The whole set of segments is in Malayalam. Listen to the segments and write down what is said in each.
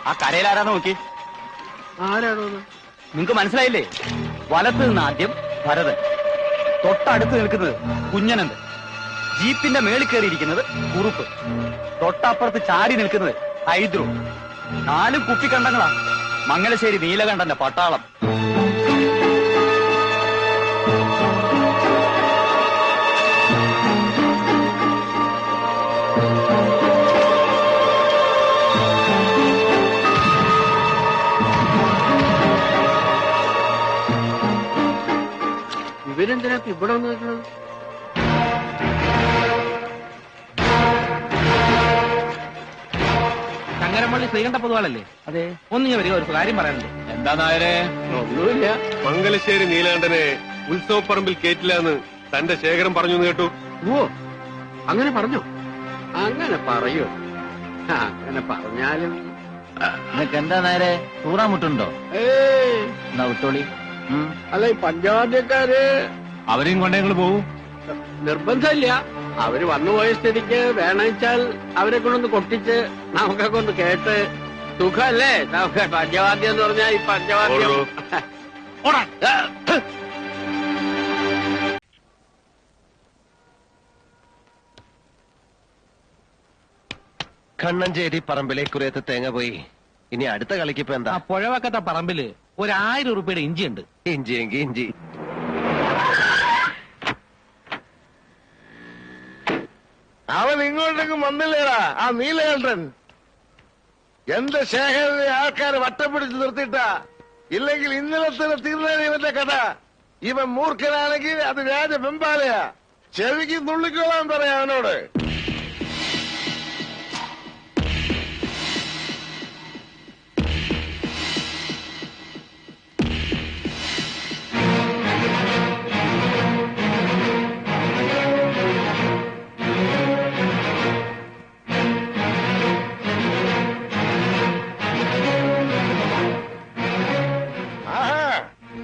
ആ കരയിലാരാന്ന് നോക്കി. ആരാണോ? നിങ്ങക്ക് മനസ്സിലായില്ലേ? വലത്ത് നിന്ന് ആദ്യം ഭരതൻ, തൊട്ടടുത്ത് നിൽക്കുന്നത് കുഞ്ഞനന്ദൻ, ജീപ്പിന്റെ മേളിൽ കയറിയിരിക്കുന്നത് കുറുപ്പ്, തൊട്ടപ്പുറത്ത് ചാടി നിൽക്കുന്നത് ഹൈദ്രു. 4 കുപ്പിക്കണ്ടങ്ങളാ. മംഗലശ്ശേരി നീലകണ്ഠന്റെ പട്ടാളം. ഇവരെന്തിനാ ഇവിടെ വന്ന് നിൽക്കണം? ചങ്ങരപ്പള്ളി ശ്രീകണ്ഠ പൊതുവാളല്ലേ? അതെ. ഒന്ന് ഞാൻ വരിക, ഒരു കാര്യം പറയാനുണ്ട്. എന്താ നായരെ? ഒന്നുമില്ല. മംഗലശ്ശേരി നീലകണ്ഠനെ ഉത്സവപ്പറമ്പിൽ കേറ്റില്ലാന്ന് തന്റെ ശേഖരം പറഞ്ഞു കേട്ടു. ഓ, അങ്ങനെ പറഞ്ഞോ? അങ്ങനെ പറയോ? അങ്ങനെ പറഞ്ഞാലും നിനക്ക് എന്താ നേരെ തൂറാമുട്ടുണ്ടോ? എന്നാ വിട്ടോളി. അല്ല, ഈ പഞ്ചവാദ്യക്കാര് അവരെയും കൊണ്ടേ ഞങ്ങൾ പോവും. നിർബന്ധമില്ല. അവര് വന്നുപോയ സ്ഥിതിക്ക് വേണമെച്ചാൽ അവരെ കൊണ്ടൊന്ന് കൊട്ടിച്ച് നമുക്കൊക്കെ ഒന്ന് കേട്ട് സുഖല്ലേ? നമുക്ക് പഞ്ചവാദ്യം എന്ന് പറഞ്ഞാൽ ഈ പഞ്ചവാദ്യം. കണ്ണഞ്ചേരി പറമ്പിലെ കുറേത്തെ തേങ്ങ പോയി. ഇനി അടുത്ത കളിക്കിപ്പോ എന്താ? ആ പുഴവക്കത്തെ പറമ്പില് 1000 രൂപയുടെ ഇഞ്ചി ഉണ്ട്. ഇഞ്ചിയെങ്കി ഇഞ്ചി. അവൻ ഇങ്ങോട്ടേക്ക് വന്നില്ലേടാ ആ നീലകണ്ഠൻ. എന്റെ ശേഖരനെ ആൾക്കാർ വട്ടം പിടിച്ച് നിർത്തിയിട്ടാ. ഇല്ലെങ്കിൽ ഇന്നലെ തന്നെ തീർന്നേനെ ഇവന്റെ കഥ. ഇവൻ മൂർഖനാണെങ്കിൽ അത് വ്യാജ വെമ്പാലയാ. ചെവിക്ക് നുള്ളിക്കോളാൻ പറയാം അവനോട്.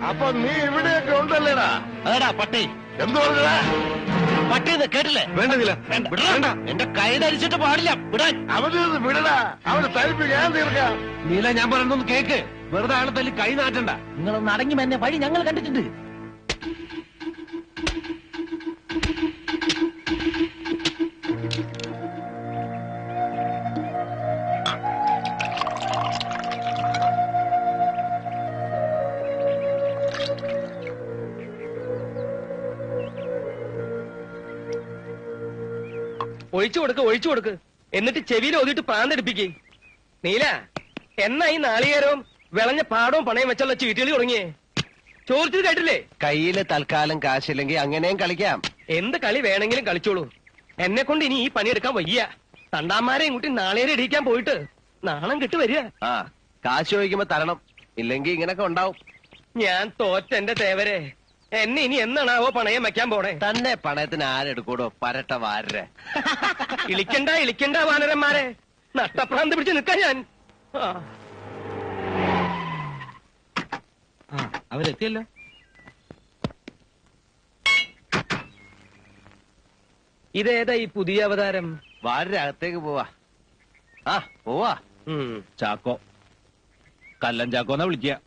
അപ്പൊ നീ ഇവിടെയൊക്കെ ഉണ്ടല്ലേടാ? അതെടാ പട്ടി. എന്തു പറഞ്ഞടാ? പട്ടിന്ന് കേട്ടില്ലേ? വേണ്ടതില്ല, വേണ്ട. എന്റെ കൈ ധരിച്ചിട്ട് പാടില്ല. വിടാൻ. അവന് വിടടാ. അവന് തരിപ്പ് ഞാൻ തീർക്കാം. നീല, ഞാൻ പറയുന്നൊന്ന് കേക്ക്. വെറുതെ ആളെ തല്ലി കൈ നാട്ടണ്ട. നിങ്ങളൊന്ന് അടങ്ങി എന്നെ വഴി ഞങ്ങൾ കണ്ടിട്ടുണ്ട്. ഒഴിച്ചു കൊടുക്ക്. എന്നിട്ട് ചെവിയിൽ ഓതിട്ട് പ്രാന്തടിപ്പിക്ക്. നീല, എന്നാ ഈ നാളികേരവും വിളഞ്ഞ പാടവും പണയം വെച്ചുള്ള ചീട്ടുകളി തുടങ്ങിയേ? ചോദിച്ചത് കേട്ടില്ലേ? കയ്യില് തൽക്കാലം കാശില്ലെങ്കിൽ അങ്ങനെയും കളിക്കാം. എന്ത് കളി വേണമെങ്കിലും കളിച്ചോളൂ. എന്നെ കൊണ്ട് ഇനി ഈ പണിയെടുക്കാൻ വയ്യ. തണ്ടാമാരെയും കൂട്ടി നാളേരെ ഇടിക്കാൻ പോയിട്ട് നാണം കെട്ട് വരിക. ആ, കാശ് ചോദിക്കുമ്പോ തരണം. ഇല്ലെങ്കിൽ ഇങ്ങനൊക്കെ ഉണ്ടാവും. ഞാൻ തോറ്റെന്റെ തേവരെ. എന്നെ ഇനി എന്നാണാവോ പണയം വെക്കാൻ പോണേ? തന്നെ പണയത്തിന് ആരെടുക്കൂടോ? പരട്ട വാരരെ. ഇളിക്കണ്ട വാനരന്മാരെ. നട്ടപ്രാന്ത് പിടിച്ച് നിൽക്കാൻ ഞാൻ. അവരെത്തിയല്ലോ. ഇതേതാ ഈ പുതിയ അവതാരം? വാരരെ അകത്തേക്ക് പോവാ. ആ പോവാ. ചാക്കോ, കല്ലൻ ചാക്കോന്നാ വിളിക്കുക.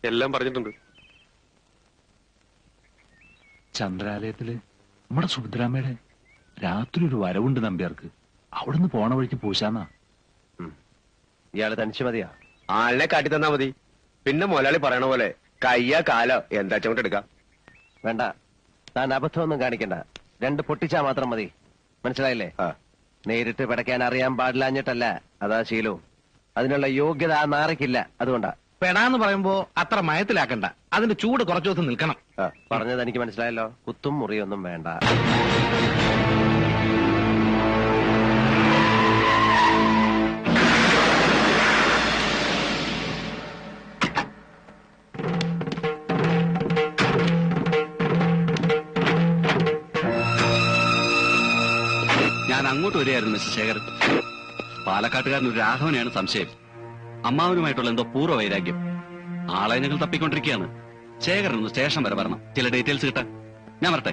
എല്ലാം പറഞ്ഞിട്ടുണ്ട്. ചന്ദ്രാലയത്തില് നമ്മുടെ സുഭദ്രാമ്മയുടെ രാത്രി ഒരു വരവുണ്ട് നമ്പ്യാർക്ക്. അവിടുന്ന് പോണ വഴിക്ക് പൂശാന്നാ. ഇയാള് തനിച്ച് മതിയാ? ആളിനെ കാട്ടി തന്നാ മതി. പിന്നെ മുതലാളി പറയണ പോലെ കയ്യാ കാലോ എന്താ ചവിട്ട് എടുക്കാം. വേണ്ട, താൻ അബദ്ധമൊന്നും കാണിക്കണ്ട. 2 പൊട്ടിച്ചാ മാത്രം മതി. മനസ്സിലായില്ലേ? നേരിട്ട് പിടയ്ക്കാൻ അറിയാൻ പാടില്ലാഞ്ഞിട്ടല്ല, അതാ ശീലവും. അതിനുള്ള യോഗ്യത ആ നാറയ്ക്കില്ല. അതുകൊണ്ടാ. പെടാന്ന് പറയുമ്പോ അത്ര മയത്തിലാക്കണ്ട. അതിന്റെ ചൂട് കുറച്ചു ദിവസം നിൽക്കണം. പറഞ്ഞത് എനിക്ക് മനസ്സിലായല്ലോ. കുത്തും മുറിയൊന്നും വേണ്ട. ഞാൻ അങ്ങോട്ട് വരികയായിരുന്നു മിസ്റ്റർ ശേഖരൻ. പാലക്കാട്ടുകാരൻ ഒരു രാഘവനെയാണ് സംശയം. അമ്മാവനുമായിട്ടുള്ള എന്തോ പൂർവ്വ വൈരാഗ്യം. ആളെ ഞങ്ങൾ തപ്പിക്കൊണ്ടിരിക്കുകയാണ്. ശേഖരൻ ഒന്ന് സ്റ്റേഷൻ വരെ വരണം, ചില ഡീറ്റെയിൽസ് കിട്ടാൻ. ഞാൻ വരട്ടെ?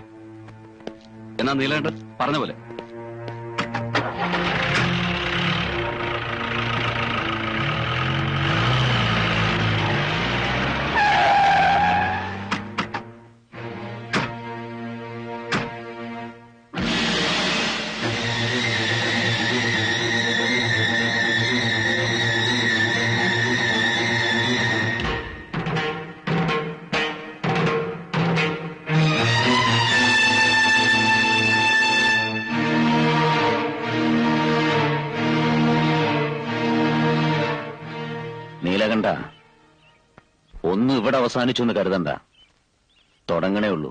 എന്നാ നീലേട്ടൻ പറഞ്ഞ പോലെ. നീലകണ്ഠ, ഒന്നും ഇവിടെ അവസാനിച്ചു എന്ന് കരുതണ്ട. തുടങ്ങണേ ഉള്ളൂ.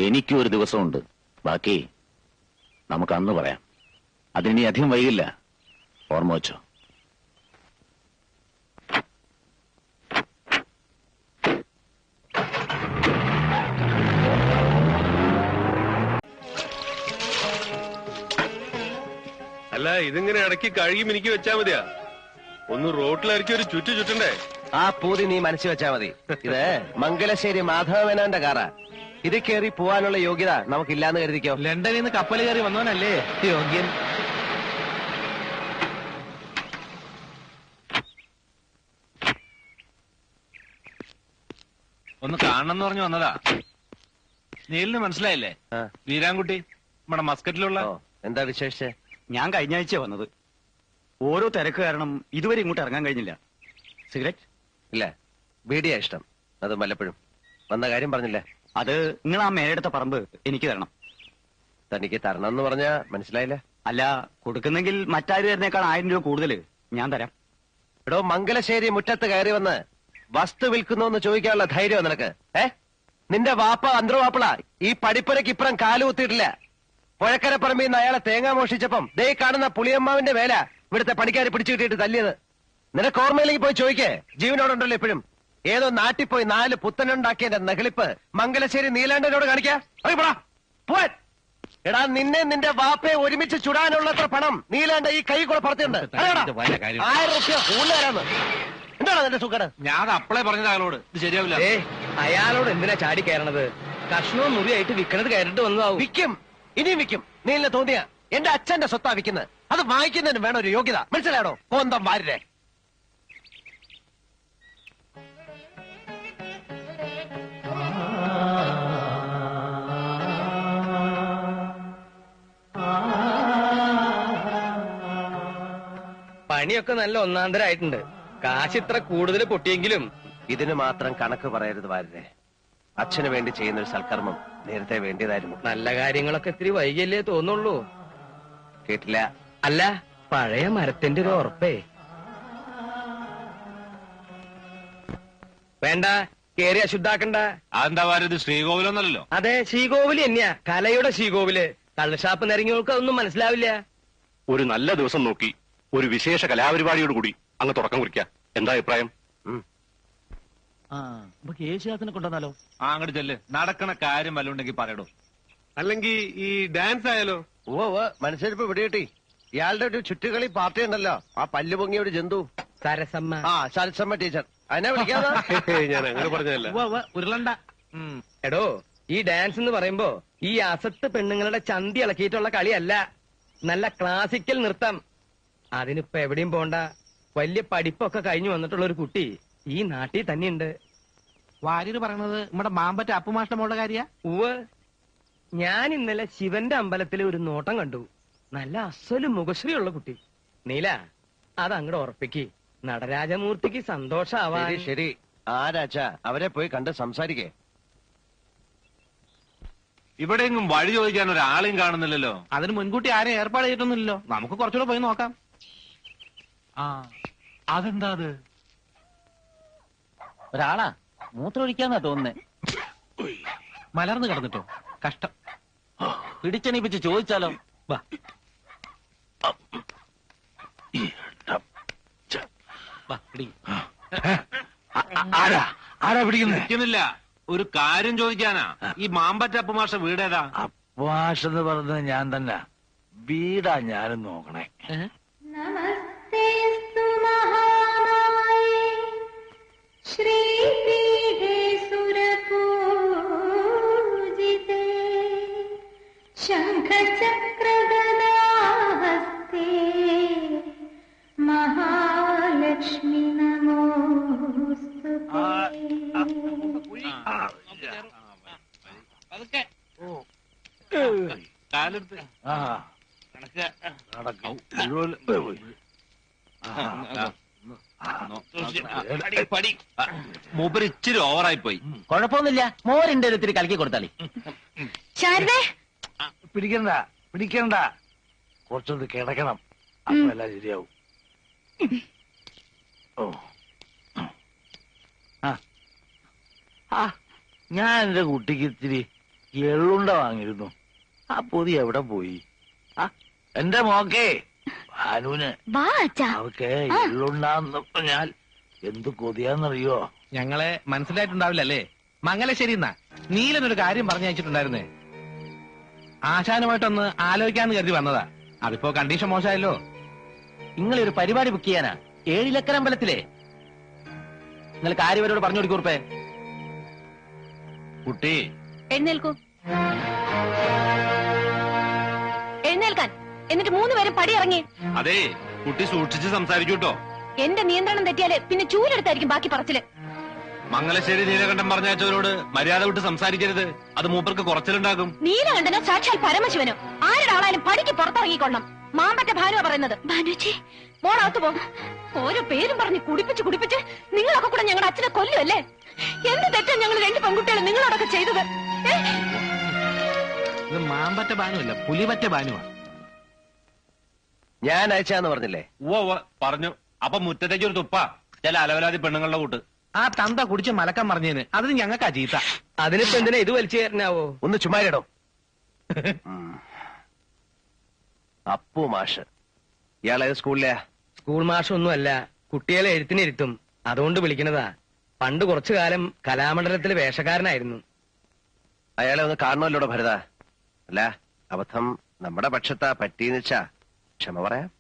എനിക്കും ഒരു ദിവസമുണ്ട്. ബാക്കി നമുക്ക് അന്ന് പറയാം. അതിനി അധികം വൈകില്ല. ഓർമ്മ വച്ചോ. അല്ല, ഇതിങ്ങനെ ഇടയ്ക്ക് കഴുകി മിനിക്ക് വെച്ചാ മതിയാ? ഒന്ന് റോട്ടിലിറക്കി ഒരു ചുറ്റണ്ടേ? ആ പൂതി നീ മനസ്സിൽ വെച്ചാ മതി. ഇത് മംഗലശ്ശേരി മാധവമേനോന്റെ കാറാ. ഇത് കയറി പോവാനുള്ള യോഗ്യത നമുക്കില്ലാന്ന് കരുതിക്കോ. ലണ്ടനിൽ നിന്ന് കപ്പൽ കയറി വന്നവനല്ലേ യോഗ്യൻ. ഒന്ന് കാണണം എന്ന് പറഞ്ഞു വന്നതാ. നീലിന് മനസ്സിലായില്ലേ? വീരാൻകുട്ടി, നമ്മുടെ മസ്കറ്റിലുള്ള. എന്താ വിശേഷിച്ച്? ഞാൻ കഴിഞ്ഞ ആഴ്ച വന്നത്. ഓരോ തിരക്ക് കാരണം ഇതുവരെ ഇങ്ങോട്ട് ഇറങ്ങാൻ കഴിഞ്ഞില്ല. സിഗരറ്റ് ഇല്ല, ബീഡിയാ ഇഷ്ടം. അത് വല്ലപ്പോഴും. വന്ന കാര്യം പറഞ്ഞില്ലേ? അത് നിങ്ങൾ ആ മേലെടുത്ത പറമ്പ് എനിക്ക് തരണം. തനിക്ക് തരണം എന്ന് പറഞ്ഞാ മനസ്സിലായില്ല. അല്ല, കൊടുക്കുന്നെങ്കിൽ മറ്റാര് തരുന്നേക്കാൾ 1000 രൂപ കൂടുതൽ ഞാൻ തരാം. എടോ, മംഗലശ്ശേരി മുറ്റത്ത് കയറി വന്ന് വസ്തു വിൽക്കുന്നു എന്ന് ചോദിക്കാനുള്ള ധൈര്യം നിനക്ക്? നിന്റെ വാപ്പ അന്തർവാപ്പിള ഈ പടിപ്പുരക്ക് ഇപ്പുറം കാലുകുത്തിയിട്ടില്ല. പുഴക്കരപ്പറമ്പിൽ നിന്ന് അയാളെ തേങ്ങ മോഷിച്ചപ്പം ദേ കാണുന്ന പുളിയമ്മാവിന്റെ വേല ഇവിടുത്തെ പണിക്കാരെ പിടിച്ചു കിട്ടിയിട്ട് തല്ലിയത്. നിനക്ക് ഓർമ്മയിലേക്ക് പോയി ചോദിക്കേ. ജീവനോടുണ്ടല്ലോ ഇപ്പോഴും. ഏതോ നാട്ടിൽ പോയി 4 പുത്തനുണ്ടാക്കിയതിന്റെ നെഹളിപ്പ് മംഗലശ്ശേരി നീലാണ്ടനോട് കാണിക്കാ. എടാ, നിന്നെ നിന്റെ വാപ്പയെ ഒരുമിച്ച് ചുടാനുള്ളത്ര പണം നീലാണ്ട ഈ കൈ കൂടെ പറത്തിയുണ്ട്. 1000 റുപ്യ കൂടുതലാരാന്ന്. എന്താണ് നിന്റെ സുഖം? ഞാൻ അപ്പളേ പറഞ്ഞത് അയാളോട് ഇത് ശരിയാവില്ല. അയാളോട് എന്തിനാ ചാടി കയറണത്? കഷ്ണവും മുറിയായിട്ട് വിൽക്കണത് കയറിട്ട് വന്നതാവും. വിൽക്കും, ഇനിയും വിൽക്കും. നീലിനെ തോന്നിയ എന്റെ അച്ഛന്റെ സ്വത്താ വിൽക്കുന്നത്. അത് വാങ്ങിക്കുന്നതിന് വേണം ഒരു യോഗ്യത. മനസ്സിലായോ? കോന്തം വാരിരെ. പണിയൊക്കെ നല്ല ഒന്നാന്തരായിട്ടുണ്ട്. കാശ് ഇത്ര കൂടുതൽ പൊട്ടിയെങ്കിലും ഇതിന് മാത്രം കണക്ക് പറയരുത് വാരിരെ. അച്ഛന് വേണ്ടി ചെയ്യുന്ന ഒരു സൽക്കർമ്മം നേരത്തെ വേണ്ടിയതായിരുന്നു. നല്ല കാര്യങ്ങളൊക്കെ ഇത്തിരി വൈകിയല്ലേ തോന്നുള്ളൂ. കേട്ടില്ല? അല്ല, പഴയ മരത്തിന്റെ ഒരു ഉറപ്പേ. വേണ്ട, കേറി അശുദ്ധാക്കണ്ട. അതെന്താ ഇത് ശ്രീകോവിലൊന്നല്ലോ? അതെ, ശ്രീകോവില് തന്നെയാ. കലയുടെ ശ്രീകോവില്. കള്ളുഷാപ്പ് നിരങ്ങിയവർക്ക് അതൊന്നും മനസ്സിലാവില്ല. ഒരു നല്ല ദിവസം നോക്കി ഒരു വിശേഷ കലാപരിപാടിയോട് കൂടി അങ്ങ് തുടക്കം കുറിക്കാം. എന്താ അഭിപ്രായം? യേശുദാസിനെ കൊണ്ടുവന്നാലോ? അങ്ങോട്ട് ചെല്ല്. നടക്കണ കാര്യം വല്ലുണ്ടെങ്കിൽ പറയടോ. അല്ലെങ്കിൽ ഈ ഡാൻസ് ആയാലോ? മനസ്സിലിപ്പോ പിടികിട്ടി. ഇയാളുടെ ഒരു ചുറ്റുകളി പാർട്ടി ഉണ്ടല്ലോ, ആ പല്ല് പൊങ്ങിയ ഒരു ജന്തു. സരസമ്മ. സരസമ്മ ടീച്ചർ. അതിനെ വിളിക്കാതെ. ഞാൻ അങ്ങനെ പറഞ്ഞതല്ല. ഉരുളണ്ട. എടോ, ഈ ഡാൻസ് എന്ന് പറയുമ്പോ ഈ അസത്ത് പെണ്ണുങ്ങളുടെ ചന്തി ഇളക്കിയിട്ടുള്ള കളിയല്ല. നല്ല ക്ലാസിക്കൽ നൃത്തം. അതിനിപ്പോ എവിടെയും പോണ്ട. വലിയ പഠിപ്പൊക്കെ കഴിഞ്ഞു വന്നിട്ടുള്ള ഒരു കുട്ടി ഈ നാട്ടിൽ തന്നെയുണ്ട്. വാര്യര് പറയണത് നമ്മുടെ മാമ്പറ്റ അപ്പുമാഷ്ട മോളുടെ കാര്യ? ഉവ്, ഞാൻ ഇന്നലെ ശിവന്റെ അമ്പലത്തിൽ ഒരു നോട്ടം കണ്ടു. നല്ല അസല് മുഖശ്രീയുള്ള കുട്ടി. നീല, അത് അങ്ങോട്ട് ഉറപ്പിക്ക്. നടരാജമൂർത്തിക്ക് സന്തോഷാവാൻ. ശരി, ആരാച്ചാ അവരെ പോയി കണ്ട് സംസാരിക്കേ. ഇവിടെയെങ്കിലും വഴി ചോദിക്കാൻ ഒരാളെയും കാണുന്നില്ലല്ലോ. അതിന് മുൻകൂട്ടി ആരെയും ഏർപ്പാട് ചെയ്തിട്ടൊന്നുമില്ലല്ലോ. നമുക്ക് കുറച്ചുകൂടെ പോയി നോക്കാം. അതെന്താ അത്? ഒരാളാ മൂത്രമൊഴിക്കാന്നാ തോന്നുന്നേ. മലർന്നു കിടന്നിട്ടോ? കഷ്ടം. പിടിച്ചെണീപ്പിച്ച് ചോദിച്ചാലോ? വാ. ആരാ പിടിക്കുന്നില്ല. ഒരു കാര്യം ചോദിക്കാനാ. ഈ മാമ്പറ്റ അപ്പുമാഷ വീടേതാ? അപ്പുമാഷ എന്ന് പറഞ്ഞത് ഞാൻ തന്നെ. വീടാ ഞാനും നോക്കണേ. നമസ്തേസ്തു മഹാമായേ ശ്രീപീഠേ സുരപൂജിതേ शङ्खचक्रगदाहस्ते महालक्ष्मी नमोऽस्तु മൂപ്പര് ഇച്ചിരി ഓവറായി പോയി. കുഴപ്പമൊന്നുമില്ല, മോരിന്റെ ഒത്തിരി കലക്കി കൊടുത്താളി. ശാരദേ, പിടിക്കണ്ട പിടിക്കണ്ട, കുറച്ചൊന്ന് കിടക്കണം, അപ്പൊ എല്ലാം ശരിയാവും. ഓ ഞാൻ എന്റെ കുട്ടിക്ക് ഇത്തിരി എള്ളുണ്ട വാങ്ങിയിരുന്നു. ആ പൊതി എവിടെ പോയി? എന്റെ മോക്കേ ഭാനുവിന് അവക്ക് എള്ളുണ്ടാന്ന് പറഞ്ഞാൽ എന്ത് കൊതിയാന്നറിയോ? ഞങ്ങളെ മനസ്സിലായിട്ടുണ്ടാവില്ലല്ലേ? മംഗലശ്ശേരി എന്നാ നീലനൊരു കാര്യം പറഞ്ഞു അയച്ചിട്ടുണ്ടായിരുന്നേ. ആശാനുമായിട്ടൊന്ന് ആലോചിക്കാന്ന് കരുതി വന്നതാ. അതിപ്പോ കണ്ടീഷൻ മോശമായല്ലോ. നിങ്ങളൊരു പരിപാടി ബുക്ക് ചെയ്യാനാ 7 ലക്കര അമ്പലത്തിലെ. നിങ്ങൾ കാര്യവരോട് പറഞ്ഞു കൊടുക്കൂർപ്പേ. കുട്ടി എഴുന്നേൽക്കൂ. എഴുന്നേൽക്കാൻ. എന്നിട്ട് 3 പേരും പടിയിറങ്ങി. അതെ, കുട്ടി സൂക്ഷിച്ച് സംസാരിക്കൂട്ടോ. എന്റെ നിയന്ത്രണം തെറ്റിയാല് പിന്നെ ചൂലെടുത്തായിരിക്കും ബാക്കി പറച്ചില്. മംഗലശ്ശേരി നീലകണ്ഠൻ പറഞ്ഞയച്ചവരോട് മര്യാദ വിട്ട് സംസാരിക്കരുത്. അത് മൂപ്പർക്ക് കുറച്ചിലുണ്ടാകും. നീലകണ്ഠനോ സാക്ഷാൽ പരമശിവനോ ആരുടെ ആളായാലും പടിക്ക് പുറത്തിറങ്ങിക്കൊള്ളണം. മാമ്പറ്റ ഭാനുവ പറയുന്നത്. ഭാനുച്ചി മോളകത്ത് പോ. ഓരോ പേരും പറഞ്ഞ് കുടിപ്പിച്ച് നിങ്ങളൊക്കെ കൂടെ ഞങ്ങളുടെ അച്ഛനെ കൊല്ലുമല്ലേ? എന്ത് തെറ്റാ ഞങ്ങൾ 2 പെൺകുട്ടികളും നിങ്ങളോടൊക്കെ ചെയ്തത്? ഇത് മാമ്പറ്റ ബാനുവല്ല, പുലിപറ്റ ബാനുവാ. ഞാൻ അയച്ചാന്ന് പറഞ്ഞില്ലേ? ഓ പറഞ്ഞു. അപ്പൊ മുറ്റത്തേക്ക് ഒരു തുപ്പ ചില അലവലാതി പെണ്ണുങ്ങളുടെ കൂട്ട്. ആ തന്ത കുടിച്ച് മലക്കം പറഞ്ഞതിന് അതിന് ഞങ്ങൾക്കാ ചീത്ത. അതിനിപ്പോ എന്തിനാ ഇത് വലിച്ചു കയറിനാവോ? ഒന്ന് ചുമ്മാരിടോ. അപ്പു മാഷ് ഇയാളേത് സ്കൂളിലെയാ? സ്കൂൾ മാഷൊന്നുമല്ല, കുട്ടികളെ എഴുത്തിനിരുത്തും, അതുകൊണ്ട് വിളിക്കണതാ. പണ്ട് കുറച്ചു കാലം കലാമണ്ഡലത്തിലെ വേഷക്കാരനായിരുന്നു. അയാളെ ഒന്ന് കാണണമല്ലോടോ ഭരത. അല്ല, അബദ്ധം നമ്മുടെ പക്ഷത്താ പറ്റീന്ന് വെച്ചാ ക്ഷമ പറയാം.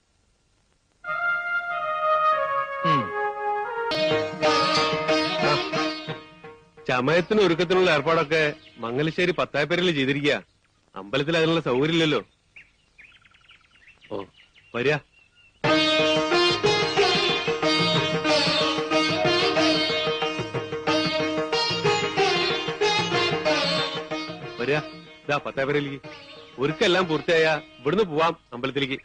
ചമയത്തിന് ഒരുക്കത്തിനുള്ള ഏർപ്പാടൊക്കെ മംഗലശ്ശേരി പത്തായപ്പേരിൽ ചെയ്തിരിക്കുക. അമ്പലത്തിൽ അതിനുള്ള സൗകര്യമില്ലല്ലോ. ഓ വരിക. വരിക. ഇതാ പത്തായപ്പേരിലേക്ക്. ഒരുക്കെല്ലാം പൂർത്തിയായ ഇവിടുന്ന് പോവാം അമ്പലത്തിലേക്ക്.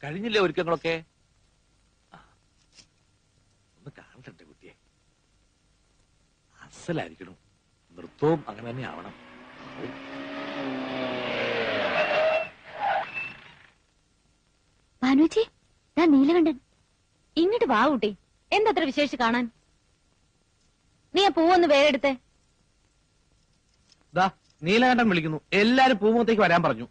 കഴിഞ്ഞില്ലേ ഒരുക്കങ്ങളൊക്കെ? ഒന്ന് കാണട്ടെ കുട്ടിയെ. അസലായിരിക്കണം. നൃത്തവും അങ്ങനെ തന്നെ ആവണം. ഭാനുച്ചി, ഞാൻ നീലകണ്ഠൻ. ഇങ്ങോട്ട് വാ കുട്ടി. എന്തത്ര വിശേഷിച്ച് കാണാൻ? നീ ആ പൂവൊന്ന് വേറെ എടുത്തേ. നീലകണ്ഠൻ വിളിക്കുന്നു. എല്ലാരും പൂമുഖത്തേക്ക് വരാൻ പറഞ്ഞു.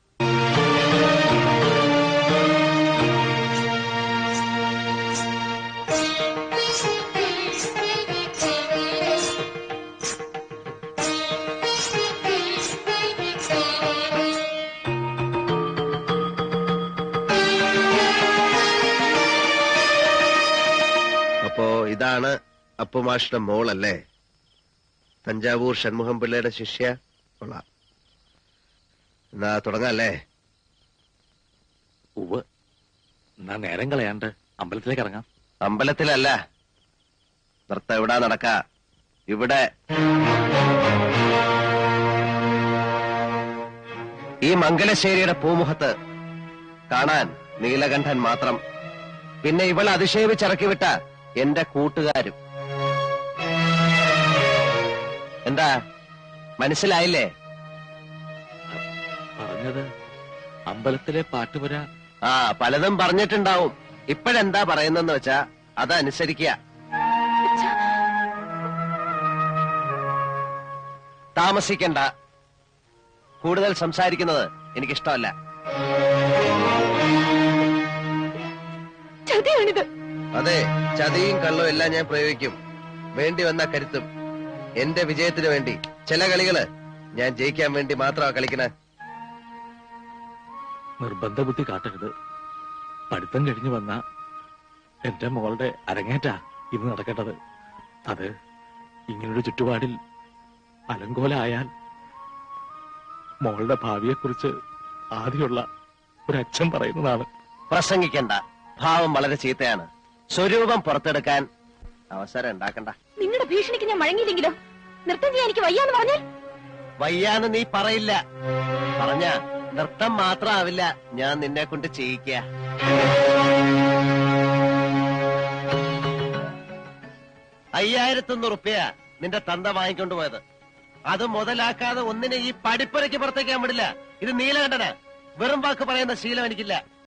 അപ്പോ ഇതാണ് അപ്പുമാഷിന്റെ മോളല്ലേ? തഞ്ചാവൂർ ഷൺമുഖം പിള്ളയുടെ ശിഷ്യ. കൊള്ളാം. എന്നാ തുടങ്ങാല്ലേ? ഉവ്വ്. എന്നാ നേരം കളയാണ്ട് അമ്പലത്തിലേക്ക് ഇറങ്ങാം. അമ്പലത്തിലല്ല, നൃത്തം എവിടാ നടക്കാ? ഇവിടെ. ഈ മംഗലശ്ശേരിയുടെ പൂമുഖത്ത് കാണാൻ നീലകണ്ഠൻ മാത്രം. പിന്നെ ഇവൾ അതിശയിപ്പിച്ചിറക്കി വിട്ട എന്റെ കൂട്ടുകാരും. എന്താ മനസ്സിലായില്ലേ? പറഞ്ഞത് അമ്പലത്തിലെ പാട്ടുപുര. പലതും പറഞ്ഞിട്ടുണ്ടാവും. ഇപ്പോഴെന്താ പറയുന്നെന്ന് വെച്ചാ അതനുസരിക്കുക. താമസിക്കണ്ട. കൂടുതൽ സംസാരിക്കുന്നത് എനിക്കിഷ്ടമല്ല. ചതിയാണിത്. അതെ, ചതിയും കള്ളവും എല്ലാം ഞാൻ പ്രയോഗിക്കും. വേണ്ടി വന്ന കരുത്തും. എന്റെ വിജയത്തിന് വേണ്ടി ചില കളികള് ഞാൻ ജയിക്കാൻ വേണ്ടി മാത്രമാ കളിക്കണേ. നിർബന്ധ ബുദ്ധി കാട്ടരുത്. പഠിത്തം കഴിഞ്ഞു വന്ന എന്റെ മോളുടെ അരങ്ങേറ്റാ ഇന്ന് നടക്കേണ്ടത്. അത് ഇങ്ങനൊരു ചുറ്റുപാടിൽ അലങ്കോലായാൽ മോളുടെ ഭാവിയെക്കുറിച്ച് ആദ്യമുള്ള ഒരച്ഛൻ പറയുന്നതാണ്. പ്രസംഗിക്കണ്ട. ഭാവം വളരെ ചീത്തയാണ്. സ്വരൂപം പുറത്തെടുക്കാൻ അവസരം ഉണ്ടാക്കണ്ട. നിങ്ങളുടെ ഭീഷണിക്ക് ഞാൻ വഴങ്ങിയില്ലെങ്കിലോ? നൃത്തം ചെയ്യാൻ എനിക്ക് വയ്യാന്ന് പറഞ്ഞാൽ? വയ്യാന്ന് നീ പറയില്ല. പറഞ്ഞ നൃത്തം മാത്രമാവില്ല, ഞാൻ നിന്നെ കൊണ്ട് ചെയ്യിക്ക. 5100 റുപ്യ നിന്റെ തന്ത വാങ്ങിക്കൊണ്ട് പോയത്. അത് മുതലാക്കാതെ ഒന്നിനെ ഈ പഠിപ്പുരയ്ക്ക് പുറത്തേക്കാൻ വിടില്ല. ഇത് നീലകണ്ഠന. വെറും വാക്ക് പറയുന്ന ശീലം എനിക്കില്ല.